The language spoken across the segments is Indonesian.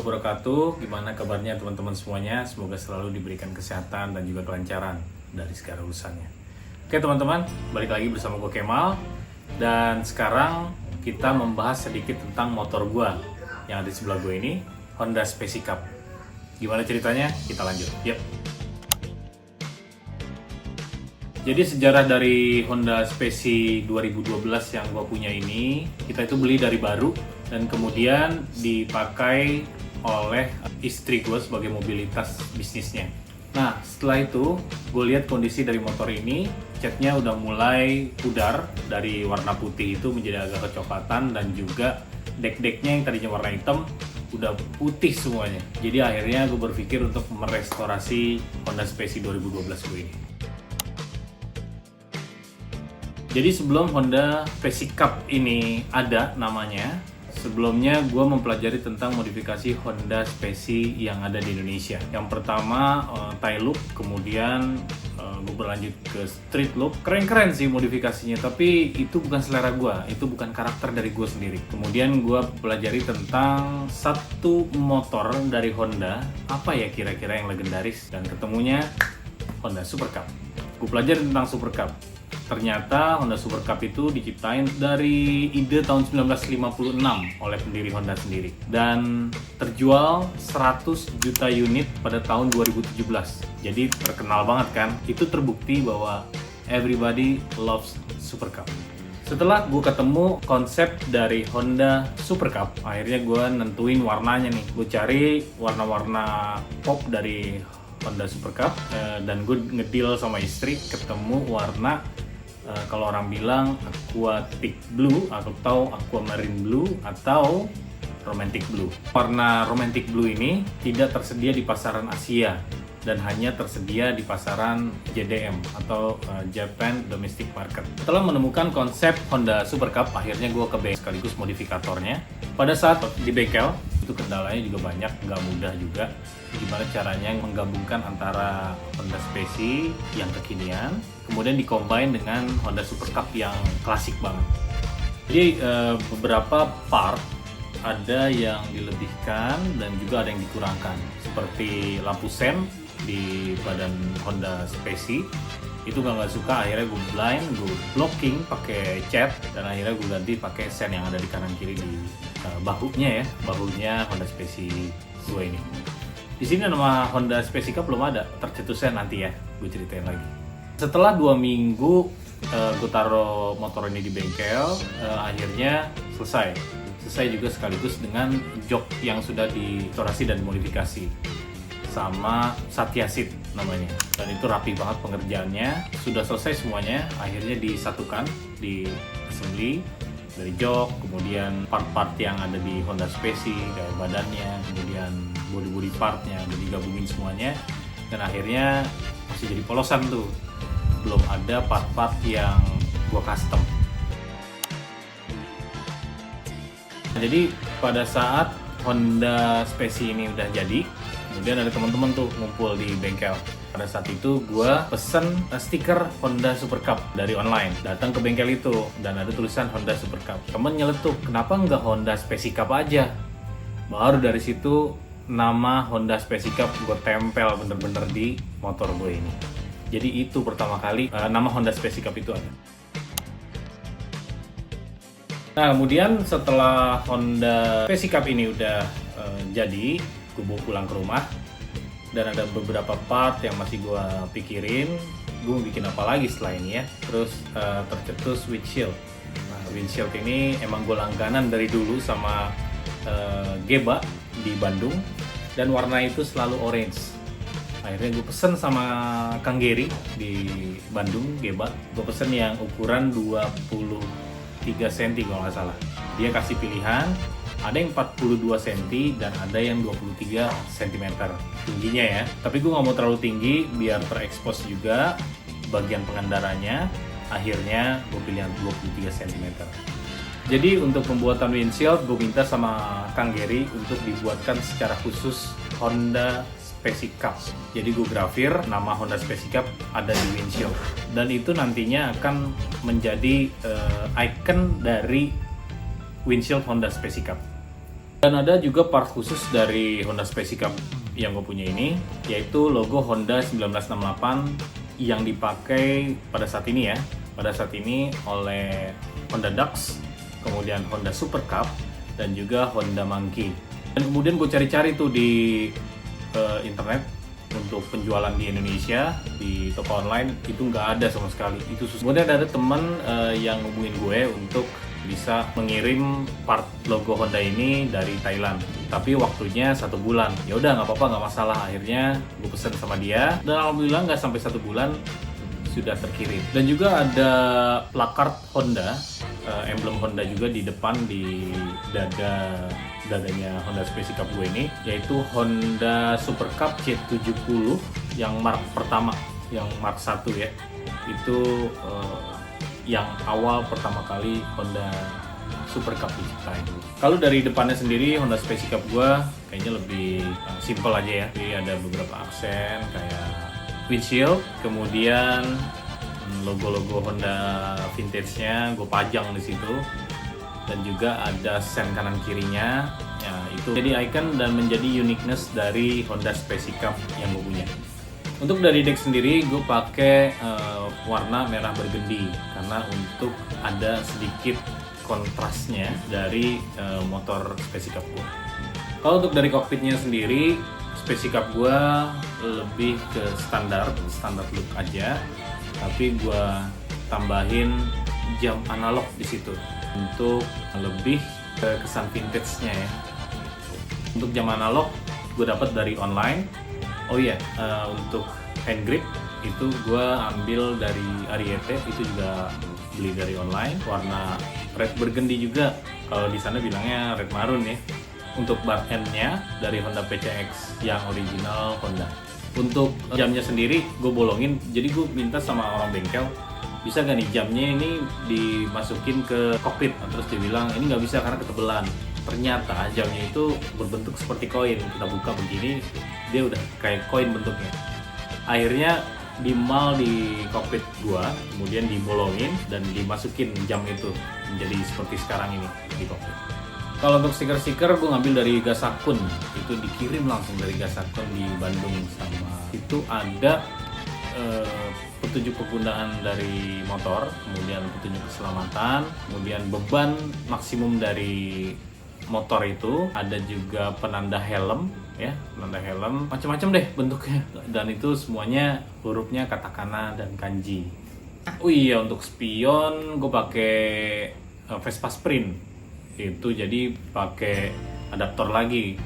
wabarakatuh. Gimana kabarnya teman-teman semuanya? Semoga selalu diberikan kesehatan dan juga kelancaran dari segala urusannya. Oke teman-teman, balik lagi bersama gue Kemal. Dan sekarang kita membahas sedikit tentang motor gue yang ada di sebelah gue ini, Honda Specie Cup. Gimana ceritanya? Kita lanjut. Yep. Jadi sejarah dari Honda Specie 2012 yang gue punya ini, kita itu beli dari baru dan kemudian dipakai oleh istri gue sebagai mobilitas bisnisnya. Nah setelah itu gue lihat kondisi dari motor ini, catnya udah mulai pudar dari warna putih itu menjadi agak kecoklatan, dan juga dek-deknya yang tadinya warna hitam udah putih semuanya. Jadi akhirnya gue berpikir untuk merestorasi Honda Specie 2012 gue ini. Jadi sebelum Honda Specie Cup ini ada namanya, sebelumnya gue mempelajari tentang modifikasi Honda Specie yang ada di Indonesia. Yang pertama tie loop, kemudian gue berlanjut ke street loop. Keren-keren sih modifikasinya, tapi itu bukan selera gue, itu bukan karakter dari gue sendiri. Kemudian gue pelajari tentang satu motor dari Honda, apa ya kira-kira yang legendaris, dan ketemunya Honda Super Cup. Gue pelajari tentang Super Cup. Ternyata Honda Super Cup itu diciptain dari ide tahun 1956 oleh pendiri Honda sendiri dan terjual 100 juta unit pada tahun 2017. Jadi terkenal banget kan? Itu terbukti bahwa everybody loves Super Cup. Setelah gue ketemu konsep dari Honda Super Cup, akhirnya gue nentuin warnanya nih. Gue cari warna-warna pop dari Honda Super Cup dan gue ngedeal sama istri ketemu warna kalau orang bilang aquatic blue atau aquamarine blue atau romantic blue. Warna romantic blue ini tidak tersedia di pasaran Asia dan hanya tersedia di pasaran JDM atau Japan Domestic Market. Setelah menemukan konsep Honda Super Cup, akhirnya gue ke bengkel sekaligus modifikatornya. Pada saat di bengkel, itu kendalanya juga banyak, nggak mudah juga. Gimana caranya menggabungkan antara Honda Specie yang kekinian, kemudian dikombin dengan Honda Super Cup yang klasik banget. Jadi beberapa part ada yang dilebihkan dan juga ada yang dikurangkan. Seperti lampu sen di badan Honda Specie itu nggak suka, akhirnya gue blind, gue blocking pakai cat, dan akhirnya gue ganti pakai sen yang ada di kanan kiri di bahunya Honda Specie gue ini. Di sini nama Honda Specie Cup belum ada, tercetusnya nanti ya, gue ceritain lagi. Setelah 2 minggu gue taruh motor ini di bengkel, akhirnya selesai juga sekaligus dengan jok yang sudah distorasi dan dimodifikasi sama Satya Seat namanya, dan itu rapi banget pengerjaannya. Sudah selesai semuanya, akhirnya disatukan di assembly dari jok, kemudian part-part yang ada di Honda Specie kayak badannya, kemudian body partnya digabungin semuanya, dan akhirnya masih jadi polosan tuh, belum ada part-part yang gua custom. Jadi pada saat Honda Specie ini udah jadi, kemudian ada teman-teman tuh ngumpul di bengkel. Pada saat itu gue pesen stiker Honda Super Cup dari online. Datang ke bengkel itu dan ada tulisan Honda Super Cup. Temen nyeletuk, kenapa nggak Honda Specie Cup aja? Baru dari situ nama Honda Specie Cup gue tempel bener-bener di motor gue ini. Jadi itu pertama kali nama Honda Specie Cup itu ada. Nah kemudian setelah Honda Specie Cup ini udah jadi, gue bawa pulang ke rumah dan ada beberapa part yang masih gue pikirin, gue mau bikin apa lagi setelah ini ya. Terus tercetus windshield. Nah, windshield ini emang gue langganan dari dulu sama Geba di Bandung, dan warna itu selalu orange. Akhirnya gue pesen sama Kang Geri di Bandung, Geba. Gue pesen yang ukuran 23 cm kalau nggak salah. Dia kasih pilihan, ada yang 42 cm dan ada yang 23 cm tingginya ya. Tapi gue nggak mau terlalu tinggi biar terekspos juga bagian pengendaranya. Akhirnya gue pilih yang 23 cm. Jadi untuk pembuatan windshield gue minta sama Kang Geri untuk dibuatkan secara khusus Honda Specie Cup. Jadi gue grafir nama Honda Specie Cup ada di windshield, dan itu nantinya akan menjadi icon dari windshield Honda Specie Cup. Dan ada juga part khusus dari Honda Space Cup yang gue punya ini, yaitu logo Honda 1968 yang dipakai pada saat ini ya. Pada saat ini oleh Honda Dux, kemudian Honda Super Cup, dan juga Honda Monkey. Dan kemudian gue cari-cari tuh di internet untuk penjualan di Indonesia, di toko online, itu nggak ada sama sekali. Itu susah. Kemudian ada teman yang ngubungin gue untuk bisa mengirim part logo Honda ini dari Thailand, tapi waktunya 1 bulan. Ya udah, nggak apa-apa, nggak masalah. Akhirnya gue pesen sama dia, dan alhamdulillah nggak sampai 1 bulan sudah terkirim. Dan juga ada plakard Honda, emblem Honda juga di depan, di dadanya Honda Space Cup gue ini, yaitu Honda Super Cup C70 yang Mark pertama, yang Mark 1 ya. Itu yang awal pertama kali Honda Super Cup diciptain. Kalau dari depannya sendiri, Honda Space Cup gue kayaknya lebih simple aja ya. Jadi ada beberapa aksen kayak windshield, kemudian logo-logo Honda vintage-nya gue pajang di situ, dan juga ada sen kanan kirinya. Ya, itu jadi icon dan menjadi uniqueness dari Honda Space Cup yang gue punya. Untuk dari deck sendiri gue pakai warna merah bergendi karena untuk ada sedikit kontrasnya dari motor Space Cup gue. Kalau untuk dari kokpitnya sendiri, Space Cup gue lebih ke standar look aja, tapi gue tambahin jam analog di situ untuk lebih ke kesan vintage-nya ya. Untuk jam analog gue dapat dari online. Oh iya, untuk hand grip itu gue ambil dari Ariete, itu juga beli dari online, warna red burgundy juga, kalau di sana bilangnya red maroon ya. Untuk bar end-nya dari Honda PCX yang original Honda. Untuk jamnya sendiri gue bolongin, jadi gue minta sama orang bengkel, bisa gak nih jamnya ini dimasukin ke kokpit. Terus dia bilang ini nggak bisa karena ketebelan. Ternyata jamnya itu berbentuk seperti koin. Kita buka begini, dia udah kayak koin bentuknya. Akhirnya dimal di kokpit gua, kemudian dibolongin dan dimasukin jam itu menjadi seperti sekarang ini di kokpit. Kalau untuk stiker-stiker gue ngambil dari Gasakun, itu dikirim langsung dari Gasakun di Bandung. Sama itu ada petunjuk penggunaan dari motor, kemudian petunjuk keselamatan, kemudian beban maksimum dari motor itu, ada juga penanda helm ya, penanda helm, macam-macam deh bentuknya, dan itu semuanya hurufnya katakana dan kanji. Oh iya, untuk spion gue pakai Vespa Sprint, itu jadi pakai adaptor lagi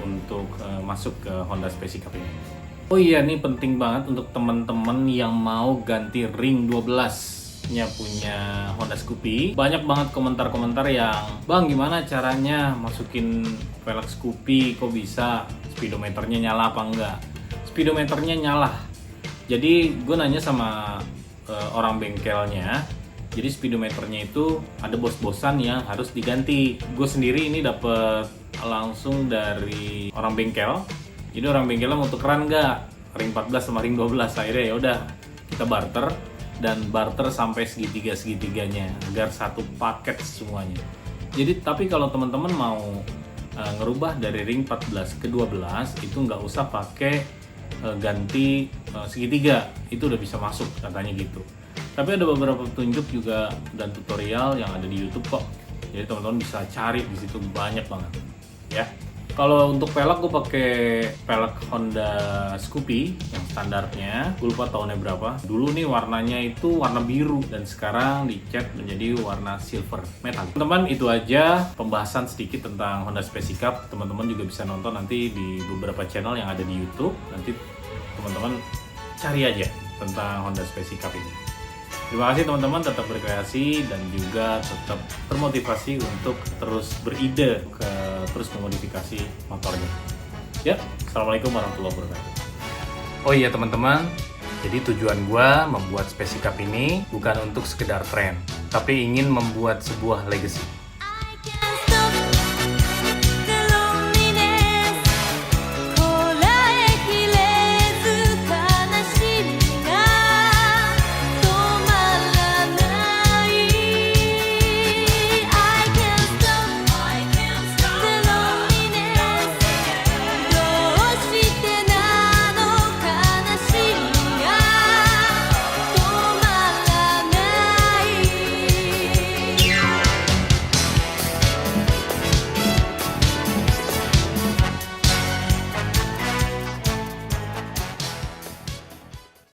untuk masuk ke Honda Space Cup ini. Oh iya, ini penting banget untuk teman-teman yang mau ganti ring 12-nya punya Honda Scoopy. Banyak banget komentar-komentar yang, "Bang, gimana caranya masukin velg Scoopy? Kok bisa? Speedometernya nyala apa enggak?" Speedometernya nyala. Jadi gue nanya sama orang bengkelnya. Jadi speedometernya itu ada bos-bosan yang harus diganti. Gue sendiri ini dapet langsung dari orang bengkel. Jadi orang bengkelnya mau tukeran nggak ring 14 sama ring 12. Akhirnya ya udah kita barter, dan barter sampai segitiga-segitiganya agar satu paket semuanya. Jadi tapi kalau teman-teman mau ngerubah dari ring 14 ke 12 itu nggak usah pakai ganti segitiga, itu udah bisa masuk katanya gitu. Tapi ada beberapa petunjuk juga dan tutorial yang ada di YouTube kok. Jadi teman-teman bisa cari di situ, banyak banget ya. Kalau untuk pelek gue pakai pelek Honda Scoopy yang standarnya, gue lupa tahunnya berapa. Dulu nih warnanya itu warna biru dan sekarang dicat menjadi warna silver metal. Teman-teman, itu aja pembahasan sedikit tentang Honda Space Cup. Teman-teman juga bisa nonton nanti di beberapa channel yang ada di YouTube. Nanti teman-teman cari aja tentang Honda Space Cup ini. Terima kasih teman-teman, tetap berkreasi dan juga tetap termotivasi untuk terus beride ke terus memodifikasi motornya. Ya, assalamualaikum warahmatullahi wabarakatuh. Oh iya teman-teman, jadi tujuan gua membuat Space Cup ini bukan untuk sekedar tren, tapi ingin membuat sebuah legacy.